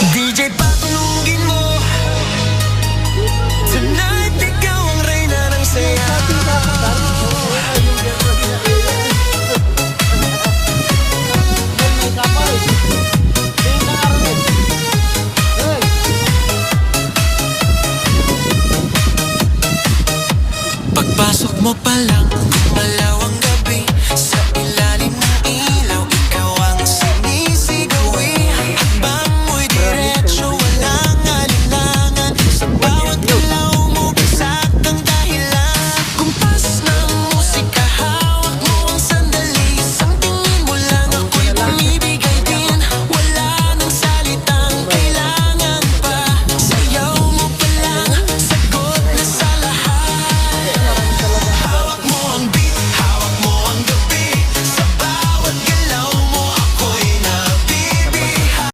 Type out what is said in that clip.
DJ patulugin mo. Tonight ikaw ang reyna ng saya. Pagpasok mo pa lang